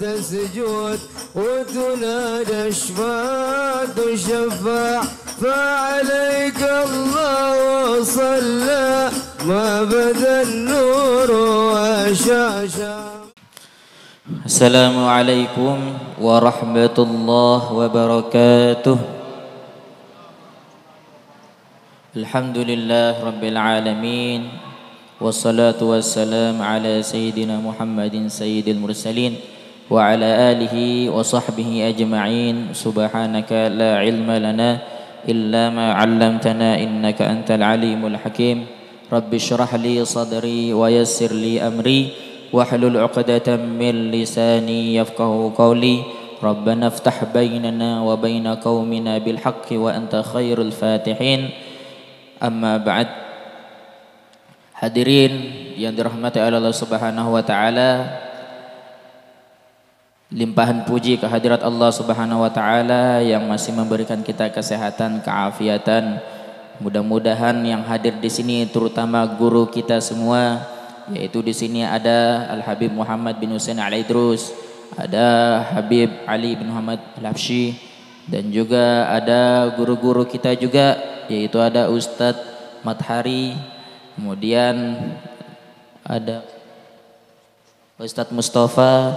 تسجد وتنادى اشفع تشفع فعليك الله صلى ما بدا النور وشاشا. Assalamualaikum warahmatullahi wabarakatuh. Alhamdulillah rabbil alamin. Wassalatu wassalam ala sayyidina Muhammadin sayyidil mursalin wa ala alihi wa sahbihi ajma'in. Subhanaka la ilma lana illa ma 'allamtana innaka antal alimul hakim. Rabbi shrah li sadri wa yassir li amri wahlul 'uqdatam min lisani yafqahu qawli. Rabbana iftah bainana wa baina qaumina bil haqqi wa anta khairul fatihin. Amma ba'd. Hadirin yang dirahmati Allah Subhanahu wa taala, limpahan puji kehadirat Allah Subhanahu wa taala yang masih memberikan kita kesehatan, keafiatan. Mudah-mudahan yang hadir di sini terutama guru kita semua, yaitu di sini ada Al Habib Muhammad bin Husain Al Idrus, ada Habib Ali bin Muhammad Al Habsyi, dan juga ada guru-guru kita juga, yaitu ada Ustadz Mathari, kemudian ada Ustadz Mustafa,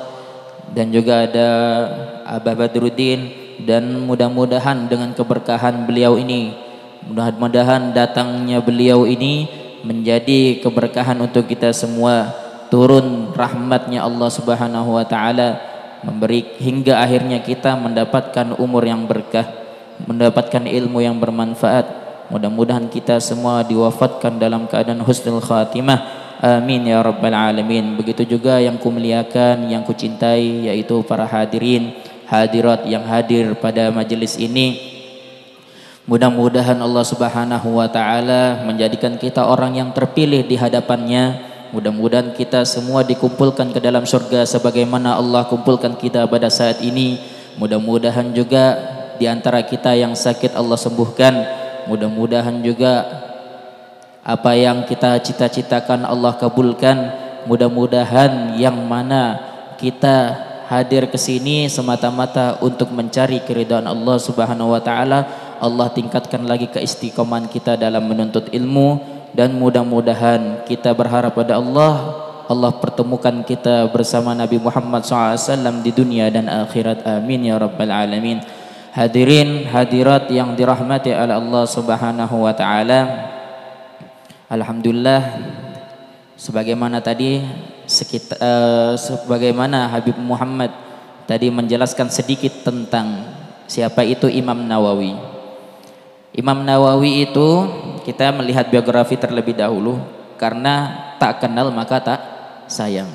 dan juga ada Abah Badruddin. Dan mudah-mudahan dengan keberkahan beliau ini, mudah-mudahan datangnya beliau ini menjadi keberkahan untuk kita semua. Turun rahmatnya Allah Subhanahu wa taala, memberi hingga akhirnya kita mendapatkan umur yang berkah, mendapatkan ilmu yang bermanfaat. Mudah-mudahan kita semua diwafatkan dalam keadaan husnul khatimah. Amin ya rabbal alamin. Begitu juga yang kumuliakan, yang kucintai, yaitu para hadirin hadirat yang hadir pada majelis ini. Mudah-mudahan Allah Subhanahu wa taala menjadikan kita orang yang terpilih di hadapannya. Mudah-mudahan kita semua dikumpulkan ke dalam surga sebagaimana Allah kumpulkan kita pada saat ini. Mudah-mudahan juga di antara kita yang sakit Allah sembuhkan. Mudah-mudahan juga apa yang kita cita-citakan Allah kabulkan. Mudah-mudahan yang mana kita hadir ke sini semata-mata untuk mencari keridhaan Allah Subhanahu wa taala, Allah tingkatkan lagi keistiqomahan kita dalam menuntut ilmu. Dan mudah-mudahan kita berharap pada Allah, Allah pertemukan kita bersama Nabi Muhammad SAW di dunia dan akhirat. Amin ya rabbal alamin. Hadirin hadirat yang dirahmati oleh Allah Subhanahu wa taala, alhamdulillah, sebagaimana tadi sebagaimana Habib Muhammad tadi menjelaskan sedikit tentang siapa itu Imam Nawawi. Imam Nawawi itu kita melihat biografi terlebih dahulu, karena tak kenal maka tak sayang.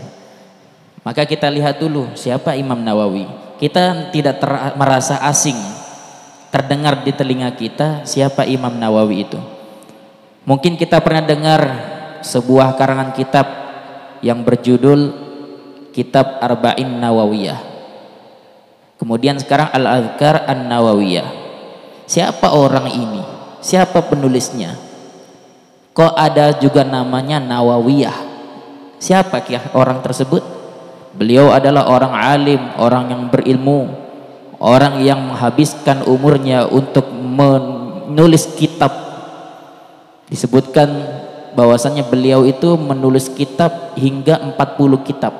Maka kita lihat dulu siapa Imam Nawawi. Kita tidak merasa asing, terdengar di telinga kita siapa Imam Nawawi itu. Mungkin kita pernah dengar sebuah karangan kitab yang berjudul Kitab Arba'in Nawawiyah. Kemudian sekarang Al-Adhkar An-Nawawiyah. Siapa orang ini? Siapa penulisnya? Kok ada juga namanya Nawawiyah? Siapa orang tersebut? Beliau adalah orang alim, orang yang berilmu, orang yang menghabiskan umurnya untuk menulis kitab. Disebutkan bahwasannya beliau itu menulis kitab hingga 40 kitab.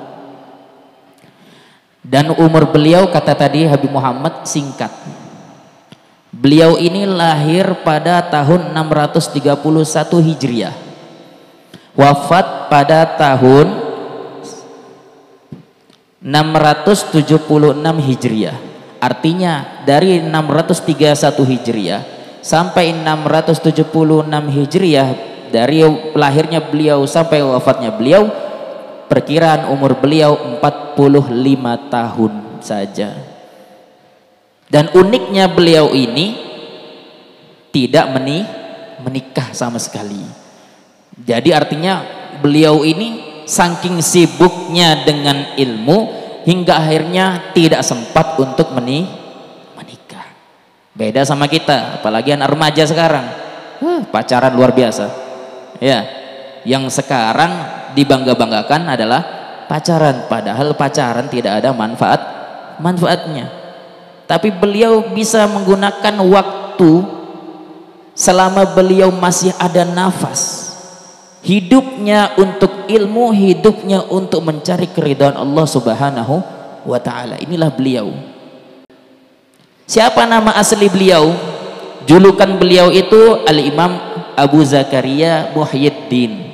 Dan umur beliau, kata tadi Habib Muhammad, singkat. Beliau ini lahir pada tahun 631 Hijriah. Wafat pada tahun 676 Hijriah. Artinya dari 631 Hijriah sampai 676 Hijriah, dari lahirnya beliau sampai wafatnya beliau, perkiraan umur beliau 45 tahun saja. Dan uniknya beliau ini tidak menikah sama sekali. Jadi artinya beliau ini saking sibuknya dengan ilmu hingga akhirnya tidak sempat untuk menikah. Beda sama kita, apalagi anak remaja sekarang, pacaran luar biasa. Ya, yang sekarang dibangga-banggakan adalah pacaran, padahal pacaran tidak ada manfaatnya. Tapi beliau bisa menggunakan waktu selama beliau masih ada nafas, hidupnya untuk ilmu, hidupnya untuk mencari keridhaan Allah Subhanahu wa ta'ala. Inilah beliau. Siapa nama asli beliau? Julukan beliau itu Al-Imam Abu Zakaria Muhyiddin.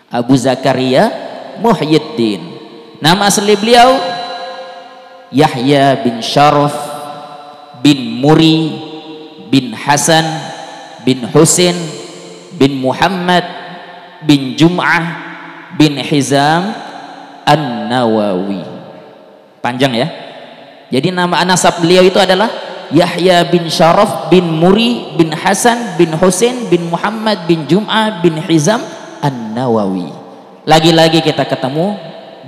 Abu Zakaria Muhyiddin. Nama asli beliau Yahya bin Syaraf bin Muri bin Hasan bin Husin bin Muhammad bin Jum'ah bin Hizam An-Nawawi. Panjang ya. Jadi nama nasab beliau itu adalah Yahya bin Syaraf bin Muri bin Hasan bin Husin bin Muhammad bin Jum'ah bin Hizam An-Nawawi. Lagi-lagi kita ketemu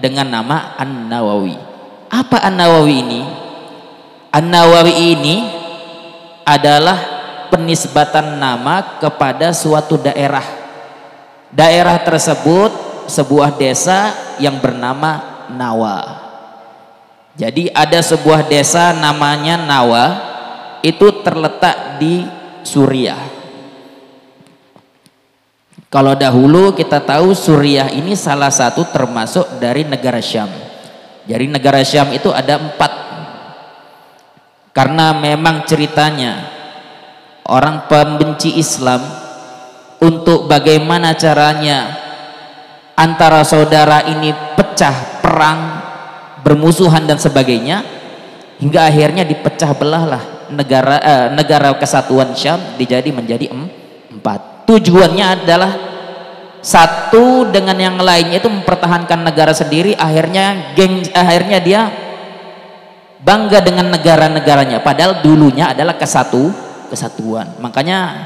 dengan nama An-Nawawi. Apa An-Nawawi ini? An-Nawawi ini adalah penisbatan nama kepada suatu daerah. Daerah tersebut sebuah desa yang bernama Nawa. Jadi ada sebuah desa namanya Nawa, itu terletak di Suriah. Kalau dahulu kita tahu Suriah ini salah satu termasuk dari negara Syam. Jadi negara Syam itu ada 4. Karena memang ceritanya orang pembenci Islam, untuk bagaimana caranya antara saudara ini pecah perang, bermusuhan dan sebagainya, hingga akhirnya dipecah belahlah negara kesatuan Syam menjadi 4. Tujuannya adalah satu dengan yang lainnya itu mempertahankan negara sendiri. Akhirnya dia bangga dengan negara-negaranya, padahal dulunya adalah kesatuan. Makanya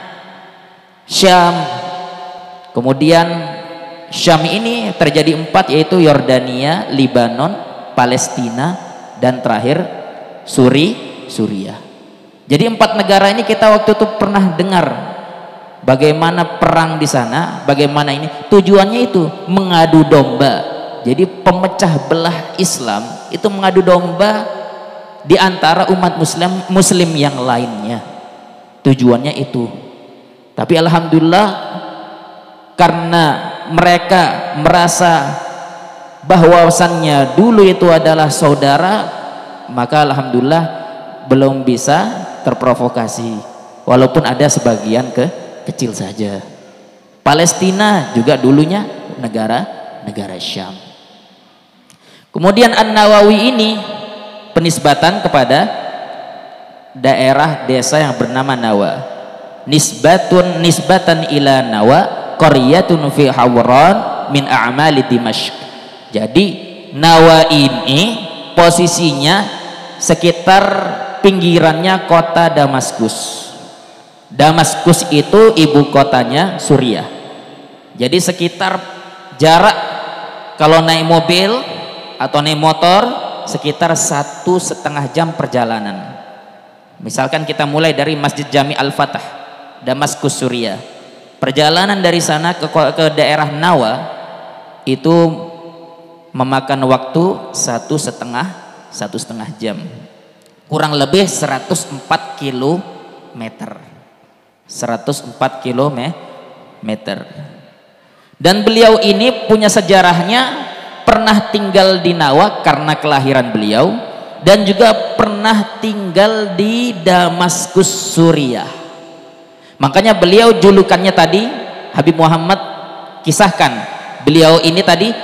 Syam, kemudian Syam ini terjadi 4, yaitu Yordania, Libanon, Palestina, dan terakhir Suriah. Jadi 4 negara ini kita waktu itu pernah dengar bagaimana perang di sana, bagaimana ini tujuannya itu mengadu domba. Jadi pemecah belah Islam itu mengadu domba di antara umat muslim yang lainnya. Tujuannya itu. Tapi alhamdulillah, karena mereka merasa bahwasannya dulu itu adalah saudara, maka alhamdulillah belum bisa terprovokasi, walaupun ada sebagian kecil saja. Palestina juga dulunya negara Syam. Kemudian An-Nawawi ini penisbatan kepada daerah desa yang bernama Nawa. Nisbatan ila Nawa qaryatun fi Hawran min a'mali Dimashq. Jadi Nawa ini posisinya sekitar pinggirannya kota Damaskus. Damaskus itu ibu kotanya Suriah. Jadi sekitar jarak kalau naik mobil atau naik motor sekitar 1,5 jam perjalanan. Misalkan kita mulai dari Masjid Jami Al-Fatah, Damaskus, Suriah. Perjalanan dari sana ke daerah Nawa itu memakan waktu 1,5 jam. Kurang lebih 104 kilometer. 104 kilometer. Dan beliau ini punya sejarahnya, pernah tinggal di Nawa karena kelahiran beliau, dan juga pernah tinggal di Damaskus, Suriah. Makanya beliau julukannya tadi, Habib Muhammad kisahkan, beliau ini tadi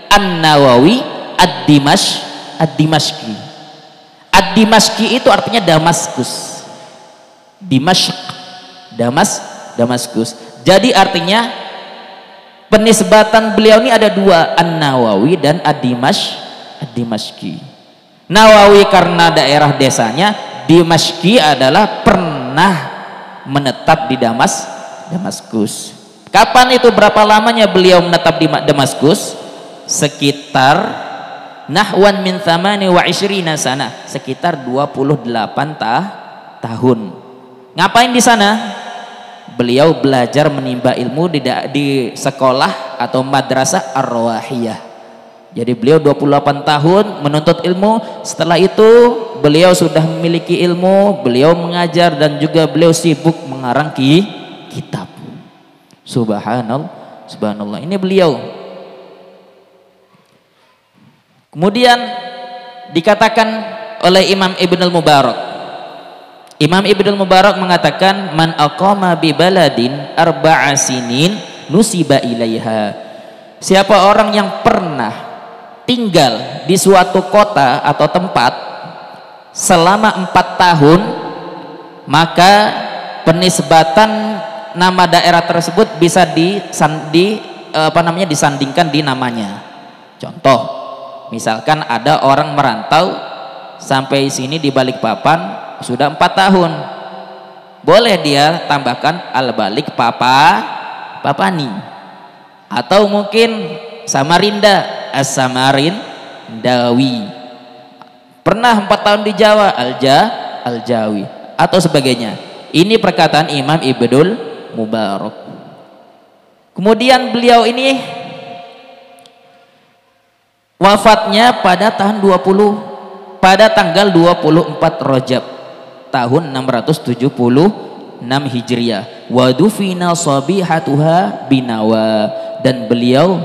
An-Nawawi Ad-Dimashqi. Ad-Dimashqi itu artinya Damaskus. Dimashq, Damaskus. Jadi artinya penisbatan beliau ini ada 2, An-Nawawi dan Ad-Dimashqi. Nawawi karena daerah desanya, Dimashqi adalah pernah menetap di Damaskus. Kapan itu, berapa lamanya beliau menetap di Damaskus? Sekitar nahwan min 28 sana, sekitar 28 tahun. Ngapain di sana? Beliau belajar menimba ilmu di sekolah atau madrasah Ar-Rawahiyah. Jadi beliau 28 tahun menuntut ilmu. Setelah itu beliau sudah memiliki ilmu, beliau mengajar dan juga beliau sibuk mengarang kitab. Subhanallah, subhanallah. Ini beliau. Kemudian dikatakan oleh Imam Ibnul Mubarak. Imam Ibnul Mubarak mengatakan, man aqama bi baladin arba'a sinin nusiba ilaiha. Siapa orang yang pernah tinggal di suatu kota atau tempat selama 4 tahun, maka penisbatan nama daerah tersebut bisa disandingkan di namanya. Contoh, misalkan ada orang merantau sampai sini di Balikpapan sudah 4 tahun, boleh dia tambahkan Al-Balik Papani, atau mungkin Samarinda, As-Samarindawi. Pernah 4 tahun di Jawa, Al-Jawi atau sebagainya. Ini perkataan Imam Ibnul Mubarak. Kemudian beliau ini wafatnya pada tanggal 24 Rajab tahun 676 Hijriah. Wa dufina sabihatuha binawa, dan beliau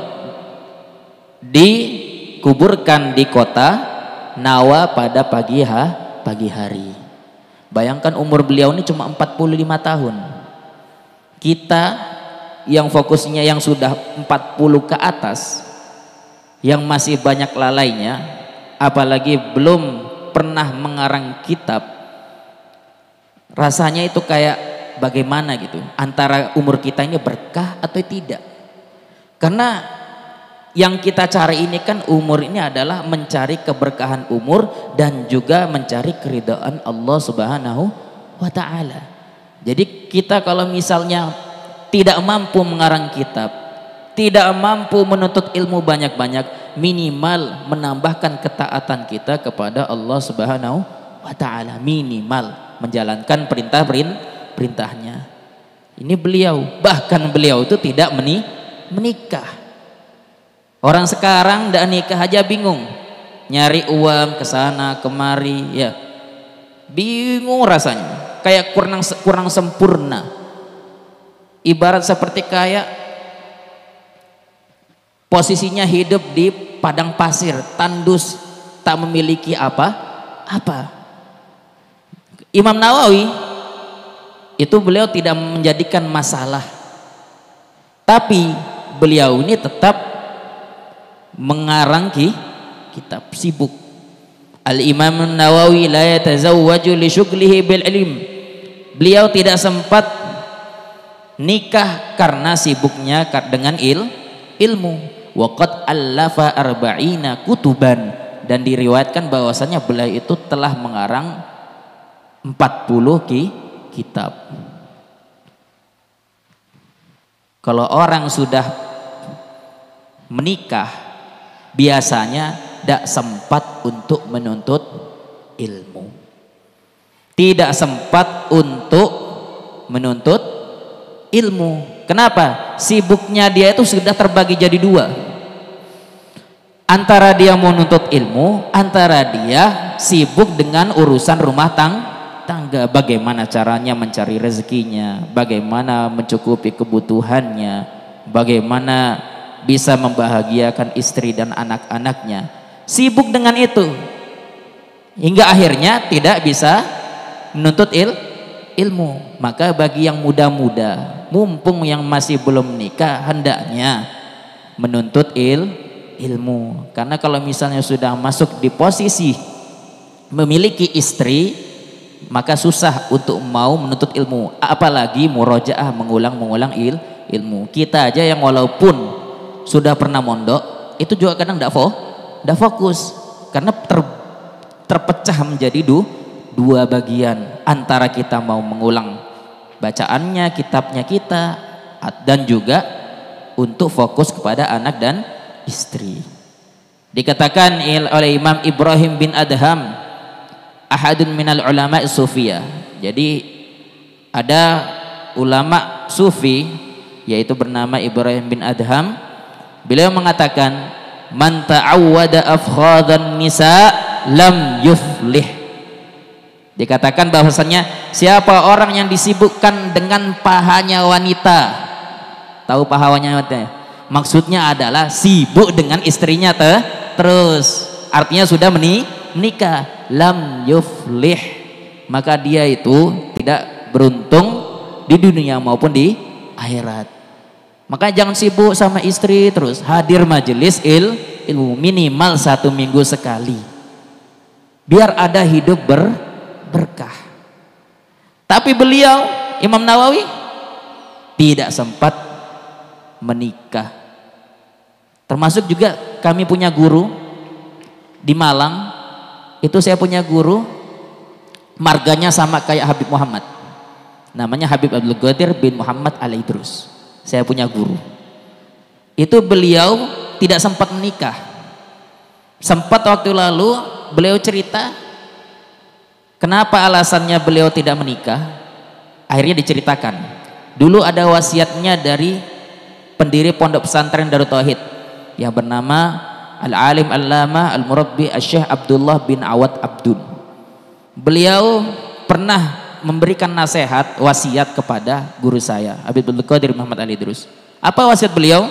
dikuburkan di kota Nawa pada pagi hari. Bayangkan umur beliau ini cuma 45 tahun. Kita yang fokusnya yang sudah 40 ke atas, yang masih banyak lalainya, apalagi belum pernah mengarang kitab, rasanya itu kayak bagaimana gitu, antara umur kita ini berkah atau tidak. Karena yang kita cari ini kan umur ini adalah mencari keberkahan umur dan juga mencari keridhaan Allah Subhanahu wa ta'ala. Jadi kita kalau misalnya tidak mampu mengarang kitab, tidak mampu menuntut ilmu banyak-banyak, minimal menambahkan ketaatan kita kepada Allah Subhanahu wa ta'ala, minimal menjalankan perintahnya. Ini beliau, bahkan beliau itu tidak menikah. Orang sekarang udah nikah aja bingung, nyari uang kesana kemari, ya bingung rasanya, kayak kurang sempurna. Ibarat seperti kayak posisinya hidup di padang pasir, tandus, tak memiliki apa-apa. Imam Nawawi itu beliau tidak menjadikan masalah, tapi beliau ini tetap mengarang kitab, sibuk. Al-Imam Nawawi la yatazawwaju li syughlihi bil ilm. Beliau tidak sempat nikah karena sibuknya dengan ilmu. Wa qad allafa arba'ina kutuban, dan diriwayatkan bahwasanya beliau itu telah mengarang 40 kitab. Kalau orang sudah menikah biasanya tidak sempat untuk menuntut ilmu, tidak sempat untuk menuntut ilmu. Kenapa? Sibuknya dia itu sudah terbagi jadi 2, antara dia mau menuntut ilmu, antara dia sibuk dengan urusan rumah tangga, bagaimana caranya mencari rezekinya, bagaimana mencukupi kebutuhannya, bagaimana bisa membahagiakan istri dan anak-anaknya. Sibuk dengan itu hingga akhirnya tidak bisa menuntut ilmu. Maka bagi yang muda-muda, mumpung yang masih belum nikah, hendaknya menuntut ilmu. Karena kalau misalnya sudah masuk di posisi memiliki istri, maka susah untuk mau menuntut ilmu, apalagi murojaah, mengulang ilmu. Kita aja yang walaupun sudah pernah mondok, itu juga kadang tidak fokus, karena terpecah menjadi 2 bagian, antara kita mau mengulang bacaannya, kitabnya kita, dan juga untuk fokus kepada anak dan istri. Dikatakan oleh Imam Ibrahim bin Adham, ahadun minal ulama sufiyah. Jadi ada ulama sufi yaitu bernama Ibrahim bin Adham. Beliau mengatakan, man ta'awwada afkhadan nisa lam yuflih. Dikatakan bahwasannya siapa orang yang disibukkan dengan pahanya wanita. Tahu pahanya wanita? Maksudnya adalah sibuk dengan istrinya terus. Artinya sudah menikah, lam yuflih. Maka dia itu tidak beruntung di dunia maupun di akhirat. Maka jangan sibuk sama istri terus. Hadir majelis ilmu minimal 1 minggu sekali. Biar ada hidup berkah. Tapi beliau Imam Nawawi tidak sempat menikah. Termasuk juga kami punya guru di Malang. Itu saya punya guru marganya sama kayak Habib Muhammad. Namanya Habib Abdul Qadir bin Muhammad Al-Idrus. Saya punya guru. Itu beliau tidak sempat menikah. Sempat waktu lalu beliau cerita kenapa alasannya beliau tidak menikah. Akhirnya diceritakan. Dulu ada wasiatnya dari pendiri pondok pesantren Darut Tauhid yang bernama Al-Alim Al-Lama Al-Murabbi Syekh Abdullah bin Awad Abdun. Beliau pernah memberikan nasihat wasiat kepada guru saya Habib Abdul Qadir Muhammad Al-Idrus. Apa wasiat beliau?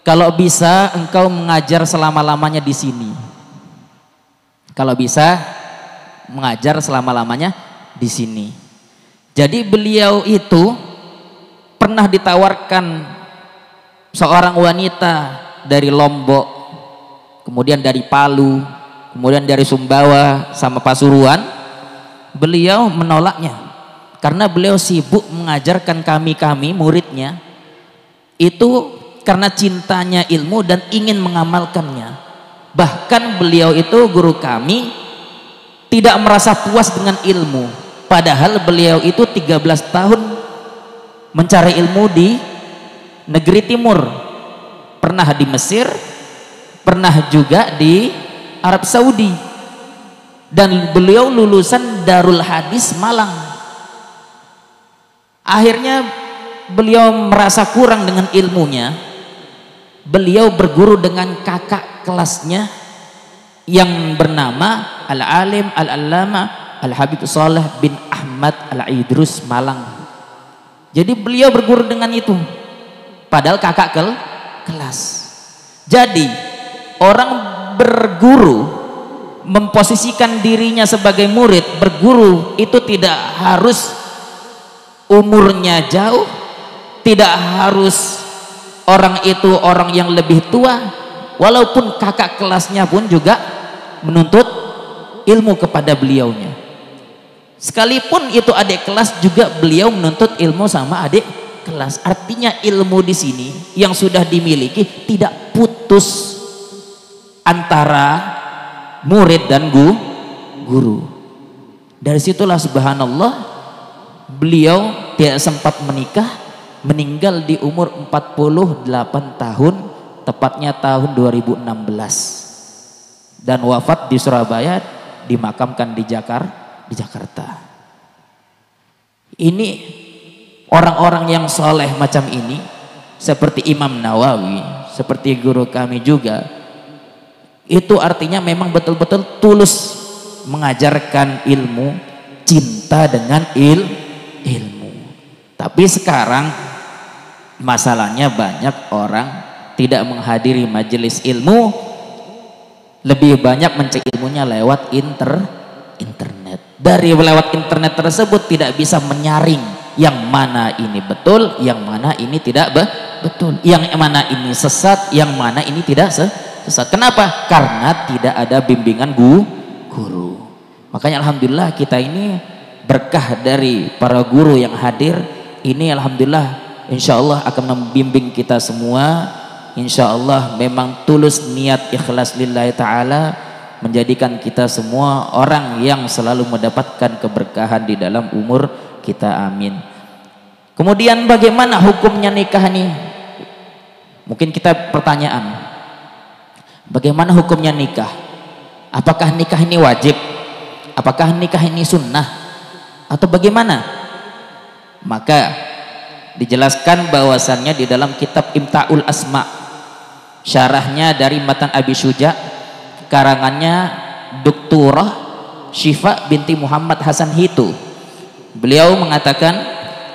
Kalau bisa engkau mengajar selama-lamanya di sini. Kalau bisa mengajar selama-lamanya di sini. Jadi beliau itu pernah ditawarkan seorang wanita dari Lombok, kemudian dari Palu, kemudian dari Sumbawa sama Pasuruan. Beliau menolaknya karena beliau sibuk mengajarkan kami muridnya itu karena cintanya ilmu dan ingin mengamalkannya. Bahkan beliau itu guru kami tidak merasa puas dengan ilmu, padahal beliau itu 13 tahun mencari ilmu di negeri timur, pernah di Mesir, pernah juga di Arab Saudi, dan beliau lulusan Darul Hadis Malang. Akhirnya beliau merasa kurang dengan ilmunya. Beliau berguru dengan kakak kelasnya yang bernama Al-Alim Al-Allama Al-Habib Saleh bin Ahmad Al-Idrus Malang. Jadi beliau berguru dengan itu, padahal kakak kelas. Jadi orang berguru memposisikan dirinya sebagai murid, berguru itu tidak harus umurnya jauh, tidak harus orang itu orang yang lebih tua, walaupun kakak kelasnya pun juga menuntut ilmu kepada beliaunya. Sekalipun itu adik kelas juga beliau menuntut ilmu sama adik kelas. Artinya ilmu di sini yang sudah dimiliki tidak putus antara murid dan guru. Dari situlah subhanallah beliau tidak sempat menikah, meninggal di umur 48 tahun, tepatnya tahun 2016, dan wafat di Surabaya, dimakamkan di Jakarta. Ini orang-orang yang soleh macam ini, seperti Imam Nawawi, seperti guru kami juga, itu artinya memang betul-betul tulus mengajarkan ilmu, cinta dengan ilmu. Tapi sekarang masalahnya banyak orang tidak menghadiri majelis ilmu, lebih banyak mencari ilmunya lewat internet. Dari lewat internet tersebut tidak bisa menyaring yang mana ini betul, yang mana ini tidak betul, yang mana ini sesat, yang mana ini tidak sesat. Kenapa? Karena tidak ada bimbingan guru. Makanya alhamdulillah kita ini berkah dari para guru yang hadir ini, alhamdulillah insya Allah akan membimbing kita semua. Insya Allah memang tulus niat ikhlas lillahi ta'ala menjadikan kita semua orang yang selalu mendapatkan keberkahan di dalam umur kita, amin. Kemudian bagaimana hukumnya nikah ini? Mungkin kita pertanyaan, bagaimana hukumnya nikah? Apakah nikah ini wajib? Apakah nikah ini sunnah? Atau bagaimana? Maka dijelaskan bahwasannya di dalam kitab Imta'ul Asma' Syarahnya dari Matan Abi Syuja, karangannya Doktorah Syifa binti Muhammad Hasan Hitu. Beliau mengatakan,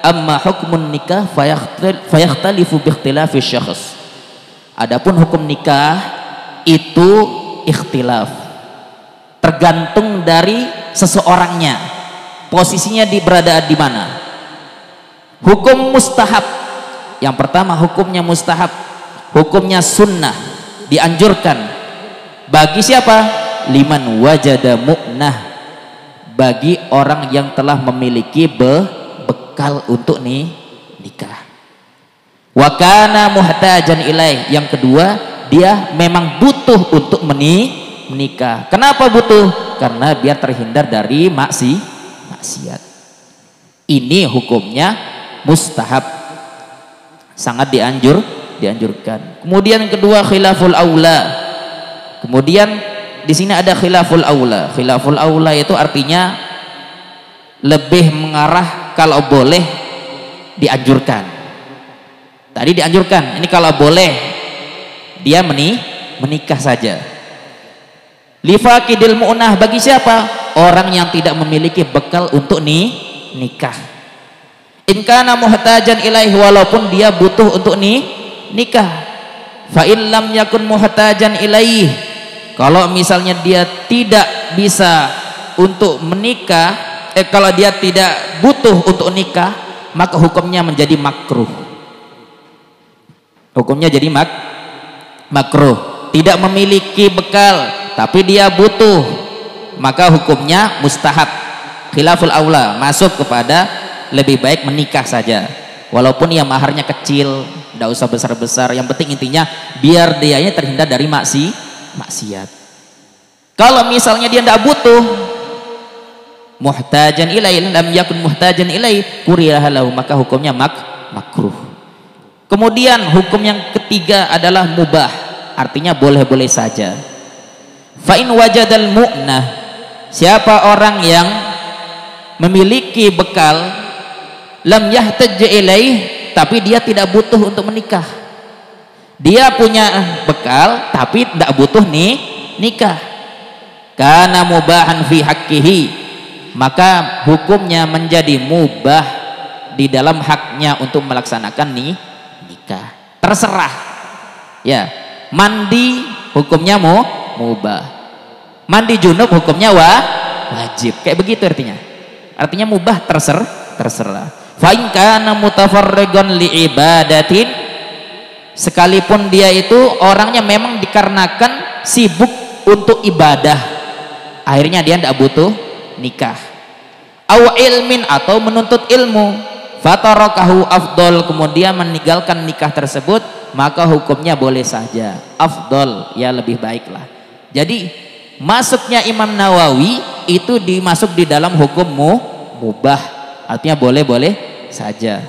amma hukmun nikah fayakhtalifu biikhtilafi syakhs. Adapun hukum nikah itu ikhtilaf, tergantung dari seseorangnya, posisinya berada di mana. Hukum mustahab, yang pertama hukumnya mustahab, hukumnya sunnah, dianjurkan. Bagi siapa? Liman wajada mu'nah, bagi orang yang telah memiliki bekal untuk nikah. Wa kana muhtajan ilaih, yang kedua dia memang butuh untuk menikah. Kenapa butuh? Karena biar terhindar dari maksiat. Ini hukumnya mustahab, sangat dianjurkan. Kemudian kedua khilaful aula. Kemudian di sini ada khilaful aula. Khilaful aula itu artinya lebih mengarah kalau boleh dianjurkan. Tadi dianjurkan, ini kalau boleh dia menikah saja. Lifaqidil mu'nah, bagi siapa? Orang yang tidak memiliki bekal untuk nikah. In kana muhtajan ilaih, walaupun dia butuh untuk nikah. Fa in lam yakun muhtajan ilaih, kalau misalnya dia tidak bisa untuk menikah, kalau dia tidak butuh untuk nikah, maka hukumnya menjadi makruh. Hukumnya jadi makruh. Tidak memiliki bekal tapi dia butuh, maka hukumnya mustahab. Khilaful aula, masuk kepada lebih baik menikah saja, walaupun ya maharnya kecil, tidak usah besar-besar, yang penting intinya biar dianya terhindar dari maksiat. Kalau misalnya dia tidak butuh, muhtajan ilaih, lam yakun muhtajan ilaih, kuriha lahu, maka hukumnya makruh. Kemudian hukum yang ketiga adalah mubah, artinya boleh-boleh saja. Fa in wajadal mu'nah, siapa orang yang memiliki bekal, lam yahtaj ilaih, tapi dia tidak butuh untuk menikah. Dia punya bekal tapi tidak butuh nikah. Kana mubahan fi haqqihi, maka hukumnya menjadi mubah di dalam haknya untuk melaksanakan nikah. Terserah ya. Mandi hukumnya mubah, mandi junub hukumnya wajib, kayak begitu artinya mubah, terserah. Fa in kana mutafarrigan li ibadatin, sekalipun dia itu orangnya memang dikarenakan sibuk untuk ibadah, akhirnya dia tidak butuh nikah. Aw ilmin, atau menuntut ilmu, fatarakahu afdol, kemudian meninggalkan nikah tersebut, maka hukumnya boleh saja, afdol, ya lebih baiklah. Jadi masuknya Imam Nawawi itu dimasuk di dalam hukum mubah, artinya boleh-boleh saja,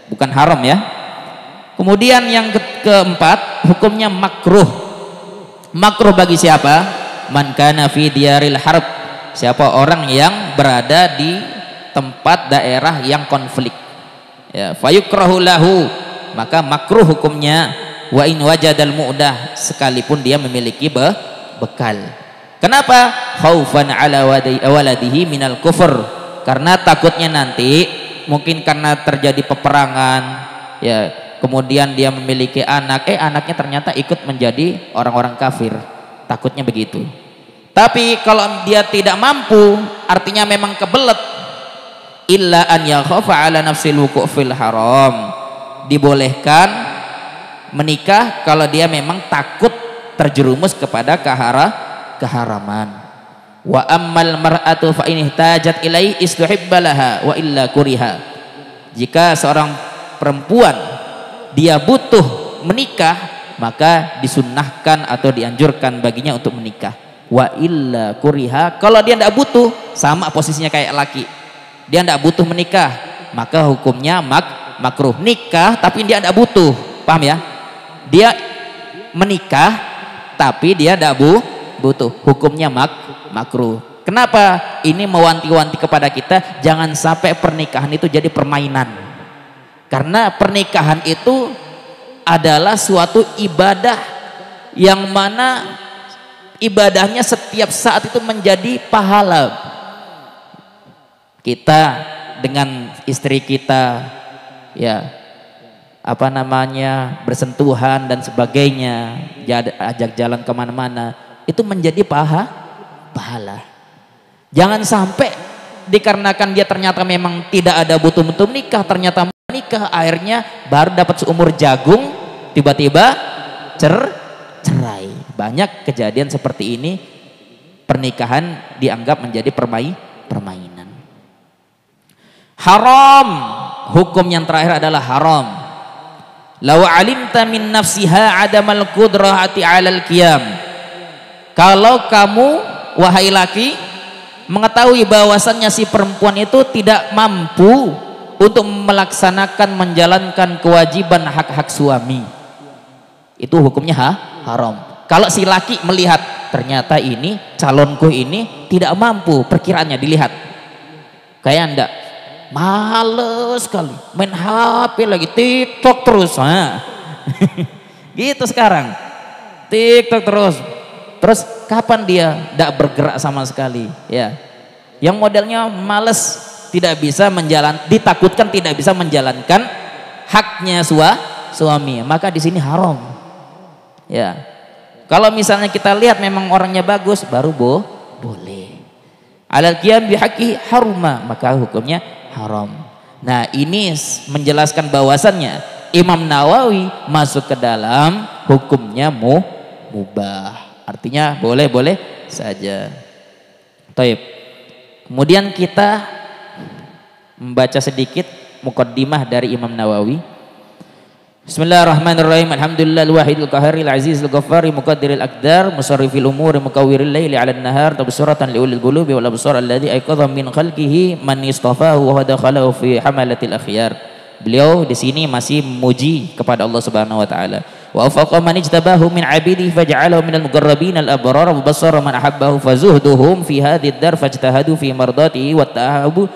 bukan haram ya. Kemudian yang keempat, hukumnya makruh. Makruh bagi siapa? Man kana fi diyaril harb, siapa orang yang berada di tempat daerah yang konflik, ya, fayukrahu lahu, maka makruh hukumnya. Wa in wajadal mu'dah, sekalipun dia memiliki bekal. Kenapa? Khaufan ala waladihi minal kufur, karena takutnya nanti mungkin karena terjadi peperangan, ya, kemudian dia memiliki anak, anaknya ternyata ikut menjadi orang-orang kafir, takutnya begitu. Tapi kalau dia tidak mampu, artinya memang kebelet, illa an yakhafa ala nafsil wuqu' fil haram, dibolehkan menikah kalau dia memang takut terjerumus kepada keharaman. Wa ammal mar'atu fa in ihtajat ilai istuhibba laha wa illa kuriha, jika seorang perempuan dia butuh menikah, maka disunnahkan atau dianjurkan baginya untuk menikah. Wa illa kuriha, kalau dia tidak butuh, sama posisinya kayak laki, dia tidak butuh menikah, maka hukumnya makruh. Nikah tapi dia tidak butuh, paham ya? Dia menikah tapi dia tidak butuh, hukumnya makruh. Kenapa? Ini mewanti-wanti kepada kita jangan sampai pernikahan itu jadi permainan, karena pernikahan itu adalah suatu ibadah yang mana ibadahnya setiap saat itu menjadi pahala. Kita dengan istri kita, ya, apa namanya, bersentuhan dan sebagainya, ajak jalan kemana-mana, itu menjadi pahala. Jangan sampai dikarenakan dia ternyata memang tidak ada butuh-butuh nikah, ternyata nikah akhirnya baru dapat seumur jagung, tiba-tiba cerai. Banyak kejadian seperti ini, pernikahan dianggap menjadi permainan. Haram, hukum yang terakhir adalah haram. Law alimta min nafsiha adamal qudrahati 'alal qiyam. Kalau kamu wahai laki mengetahui bahwasannya si perempuan itu tidak mampu untuk melaksanakan, menjalankan kewajiban hak-hak suami, itu hukumnya haram. Kalau si laki melihat ternyata ini calonku ini tidak mampu, perkiraannya dilihat kayak anda males sekali main HP lagi, TikTok terus, gitu sekarang, TikTok terus kapan dia tidak bergerak sama sekali, ya, yang modelnya males, tidak bisa ditakutkan tidak bisa menjalankan haknya suami, maka di sini haram, ya. Kalau misalnya kita lihat memang orangnya bagus, baru boleh. Alal qiyam bihaqi haruma, maka hukumnya haram. Nah, ini menjelaskan bahwasannya Imam Nawawi masuk ke dalam hukumnya mubah. Artinya boleh-boleh saja. Taib. Kemudian kita membaca sedikit muqaddimah dari Imam Nawawi. Bismillahirrahmanirrahim. Alhamdulillah al-wahidil qaharil azizil ghaffari muqaddiril aqdar musarrifil umuri mukawwiril laili 'alan nahar tabsuratan liulil qulubi wal absar alladzi ayqadha min khalqihi man istafahu wa dakhalahu fi hamalatil akhyar. Beliau di sini masih memuji kepada Allah Subhanahu wa taala. Wa afaqa man ijtabahu min 'abidihi faj'alahu minal muqarrabin al-abrar wa basara man ahabbahu fazuhduhum fi hadhihi ad-dar fajtahadu fi mardatihi wa ta'abu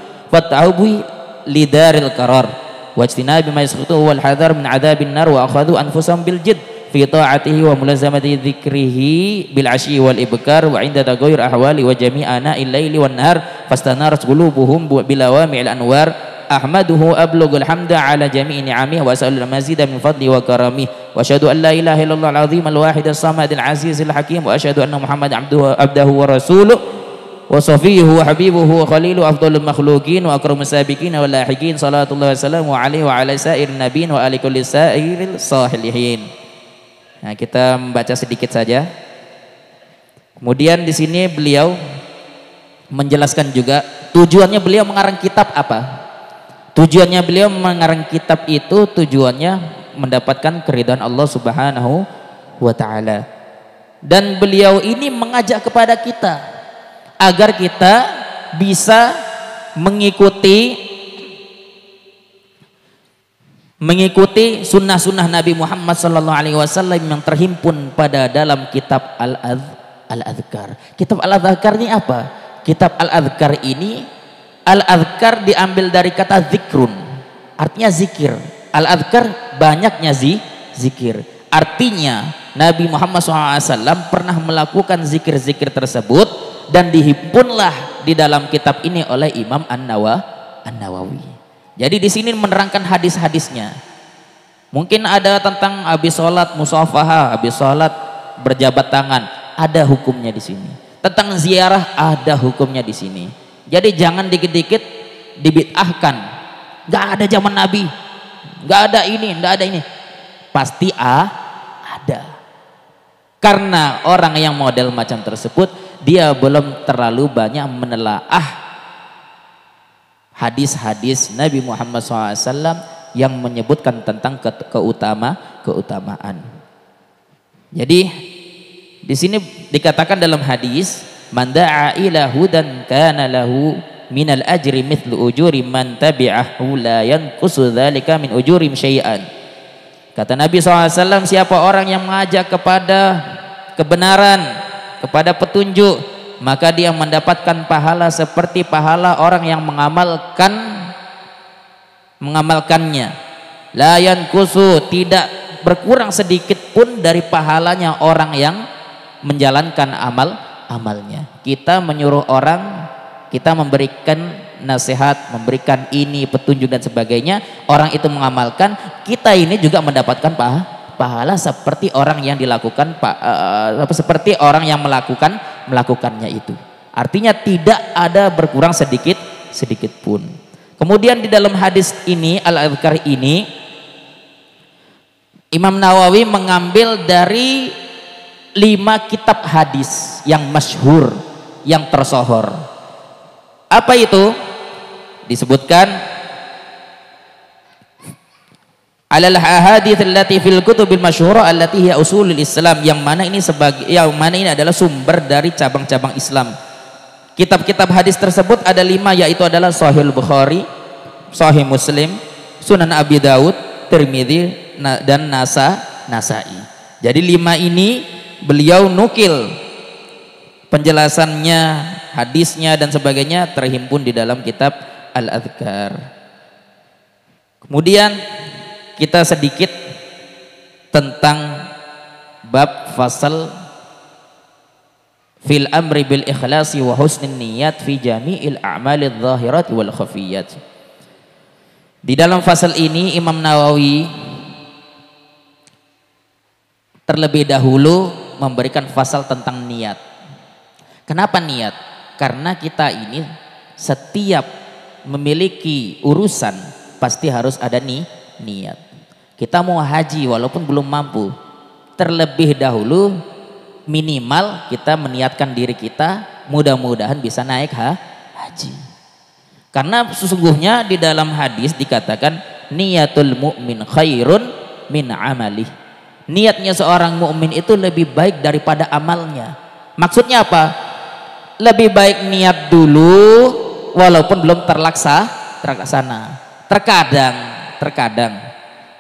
lidaril qarar. Wajtinabi ma yasqutuhu wal hadar min adabin nar wa akhadhu anfusahum bil jidd fi ta'atihi wa mulazamati dzikrihi bil ashi wal ibkar wa inda taghayyur ahwali wa jami'a ana'il laili wan nahar fastanarat qulubuhum bil awami'il anwar ahmaduhu ablughul hamda ala jami'i ni'amihi wa as'alul mazida min fadli wa karamihi wa asyhadu an la ilaha illallah al-azim al-wahid as-samad al-aziz al-hakim wa asyhadu anna muhammadan abduhu wa rasuluhu wa safiyuhu wa habibuhu wa khalilu afdalul makhluqin wa akramus sabiqin wa lahiqin salatullah wassalamu alaihi wa ala sa'irin nabiyyin wa ali kulli sa'iril salihin. Nah, kita membaca sedikit saja. Kemudian di sini beliau menjelaskan juga tujuannya beliau mengarang kitab apa. Tujuannya beliau mengarang kitab itu tujuannya mendapatkan keridhaan Allah Subhanahu wa taala. Dan beliau ini mengajak kepada kita agar kita bisa mengikuti sunnah-sunnah Nabi Muhammad SAW yang terhimpun pada dalam kitab Al-Adhkar. Kitab Al-Adhkar ini apa? Kitab Al-Adhkar ini, Al-Adhkar diambil dari kata zikrun, artinya zikir. Al-Adhkar banyaknya zikir. Artinya Nabi Muhammad SAW pernah melakukan zikir-zikir tersebut dan dihimpunlah di dalam kitab ini oleh Imam An-Nawawi. Jadi di sini menerangkan hadis-hadisnya. Mungkin ada tentang habis sholat musafahah, habis sholat berjabat tangan, ada hukumnya di sini. Tentang ziarah ada hukumnya di sini. Jadi jangan dikit-dikit dibid'ahkan. Gak ada zaman Nabi, gak ada ini, gak ada ini. Pasti ada. Karena orang yang model macam tersebut, dia belum terlalu banyak menelaah hadis-hadis Nabi Muhammad SAW yang menyebutkan tentang keutamaan. Jadi di sini dikatakan dalam hadis, man da'a ila hudan kana lahu minal ajri mithlu ujuri man tabi'ahu la yanqusu dzalika min ujurim syai'an. Kata Nabi SAW, siapa orang yang mengajak kepada kebenaran, kepada petunjuk, maka dia mendapatkan pahala seperti pahala orang yang mengamalkannya. La yanqusu, tidak berkurang sedikit pun dari pahalanya orang yang menjalankan amalnya. Kita menyuruh orang, kita memberikan nasihat, memberikan ini petunjuk dan sebagainya, orang itu mengamalkan, kita ini juga mendapatkan pahala seperti orang yang dilakukan seperti orang yang melakukannya itu. Artinya tidak ada berkurang sedikit pun. Kemudian di dalam hadis ini, al-adhkar ini, Imam Nawawi mengambil dari 5 kitab hadis yang masyhur, yang tersohor. Apa itu? Disebutkan alal ahadits allati fil kutubil masyhurah allati hiya usulul Islam, yang mana ini adalah sumber dari cabang-cabang Islam. Kitab-kitab hadis tersebut ada 5, yaitu adalah Sahih Bukhari, Sahih Muslim, Sunan Abi Daud, Tirmidzi dan Nasai. Jadi 5 ini beliau nukil penjelasannya, hadisnya dan sebagainya terhimpun di dalam kitab Al-Adhkar. Kemudian kita sedikit tentang bab fasal fil amri bil ikhlasi wa husnin niyat fi jami'il a'malidz zahirat wal khafiyat. Di dalam fasal ini Imam Nawawi terlebih dahulu memberikan fasal tentang niat. Kenapa niat? Karena kita ini setiap memiliki urusan pasti harus ada niat. Kita mau haji walaupun belum mampu, terlebih dahulu minimal kita meniatkan diri kita, mudah-mudahan bisa naik haji. Karena sesungguhnya di dalam hadis dikatakan niatul mu'min khairun min amalih. Niatnya seorang mukmin itu lebih baik daripada amalnya. Maksudnya apa? Lebih baik niat dulu walaupun belum terlaksana. Terkadang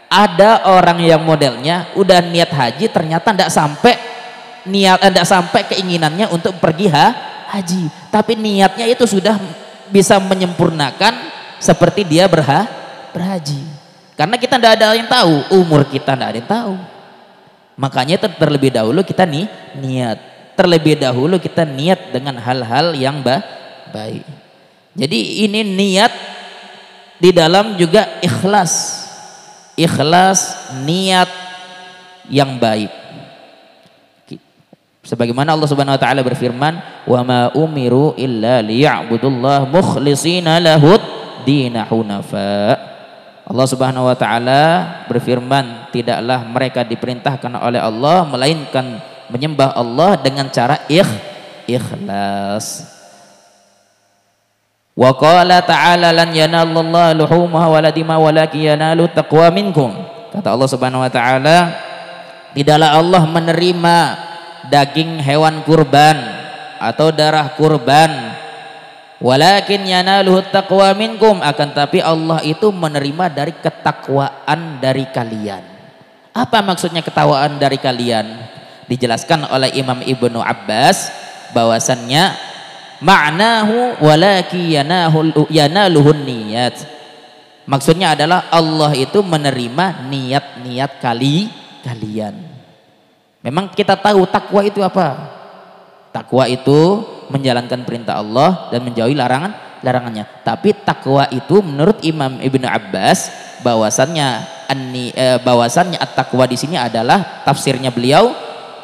ada orang yang modelnya udah niat haji ternyata tidak sampai keinginannya untuk pergi haji, tapi niatnya itu sudah bisa menyempurnakan seperti dia berhaji. Karena kita tidak ada yang tahu, umur kita tidak ada yang tahu. Makanya terlebih dahulu kita niat. Terlebih dahulu kita niat dengan hal-hal yang baik. Jadi ini niat di dalam juga ikhlas. Ikhlas niat yang baik. Sebagaimana Allah Subhanahu wa taala berfirman, "Wa ma umiru illa liya'budullah mukhlishina lahud din hunafa." Allah Subhanahu wa taala berfirman, tidaklah mereka diperintahkan oleh Allah melainkan menyembah Allah dengan cara ikhlas. Wa qala ta'ala lan yanalallaha luhumuha wala dima'a walakin yanalu taqwa minkum. Kata Allah Subhanahu wa taala, tidaklah Allah menerima daging hewan kurban atau darah kurban, walakin yanaluhu taqwa minkum, akan tapi Allah itu menerima dari ketakwaan dari kalian. Apa maksudnya ketakwaan dari kalian? Dijelaskan oleh Imam Ibnu Abbas bahwasannya ma'nahu walakin yanaluhun niyat. Maksudnya adalah Allah itu menerima niat-niat kalian. Memang kita tahu takwa itu apa? Takwa itu menjalankan perintah Allah dan menjauhi larangannya. Tapi takwa itu menurut Imam Ibnu Abbas bahwasannya at-taqwa di sini adalah tafsirnya beliau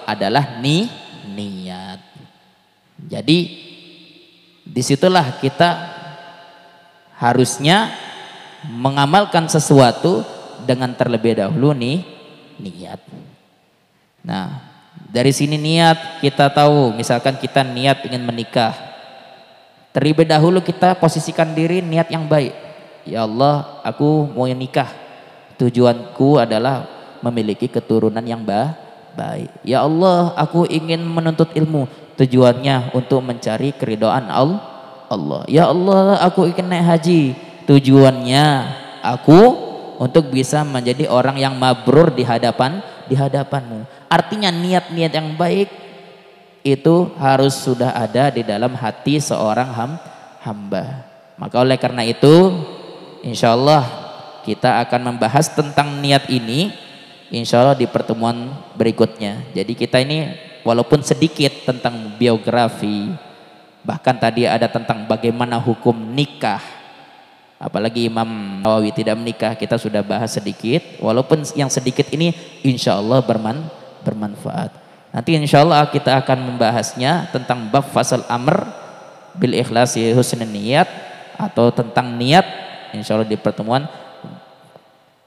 adalah niat. Jadi disitulah kita harusnya mengamalkan sesuatu dengan terlebih dahulu niat. Nah, dari sini niat kita tahu, misalkan kita niat ingin menikah, terlebih dahulu kita posisikan diri niat yang baik. Ya Allah, aku mau nikah, tujuanku adalah memiliki keturunan yang baik. Ya Allah, aku ingin menuntut ilmu, tujuannya untuk mencari keridhaan Allah. Ya Allah, aku ingin naik haji, tujuannya aku untuk bisa menjadi orang yang mabrur di hadapanmu. Artinya niat-niat yang baik itu harus sudah ada di dalam hati seorang hamba. Maka oleh karena itu, insya Allah kita akan membahas tentang niat ini insya Allah di pertemuan berikutnya. Jadi kita ini walaupun sedikit tentang biografi, bahkan tadi ada tentang bagaimana hukum nikah, apalagi Imam Nawawi tidak menikah, kita sudah bahas sedikit. Walaupun yang sedikit ini insya Allah bermanfaat. Nanti insya Allah kita akan membahasnya tentang bab fasal amr bil ikhlasi husnul niyat, atau tentang niat, insya Allah di pertemuan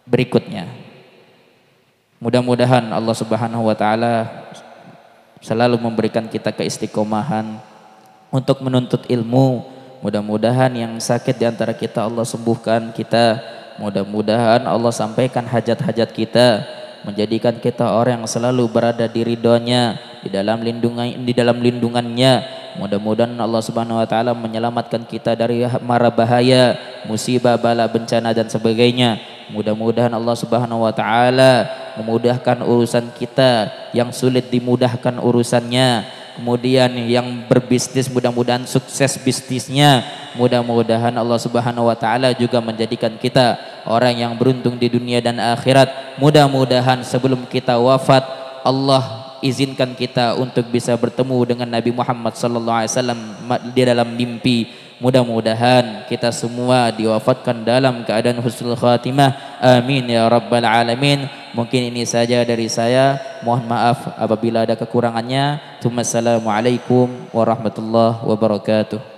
berikutnya. Mudah-mudahan Allah Subhanahu wa taala selalu memberikan kita keistiqomahan untuk menuntut ilmu. Mudah-mudahan yang sakit di antara kita Allah sembuhkan kita. Mudah-mudahan Allah sampaikan hajat-hajat kita, menjadikan kita orang yang selalu berada di ridhonya, di dalam lindungannya. Mudah-mudahan Allah Subhanahu wa taala menyelamatkan kita dari mara bahaya, musibah, bala, bencana dan sebagainya. Mudah-mudahan Allah Subhanahu wa taala memudahkan urusan kita yang sulit dimudahkan urusannya. Kemudian yang berbisnis mudah-mudahan sukses bisnisnya. Mudah-mudahan Allah Subhanahu wa taala juga menjadikan kita orang yang beruntung di dunia dan akhirat. Mudah-mudahan sebelum kita wafat Allah izinkan kita untuk bisa bertemu dengan Nabi Muhammad sallallahu alaihi wasallam di dalam mimpi. Mudah-mudahan kita semua diwafatkan dalam keadaan husnul khatimah. Amin ya rabbal alamin. Mungkin ini saja dari saya. Mohon maaf apabila ada kekurangannya. Assalamualaikum warahmatullahi wabarakatuh.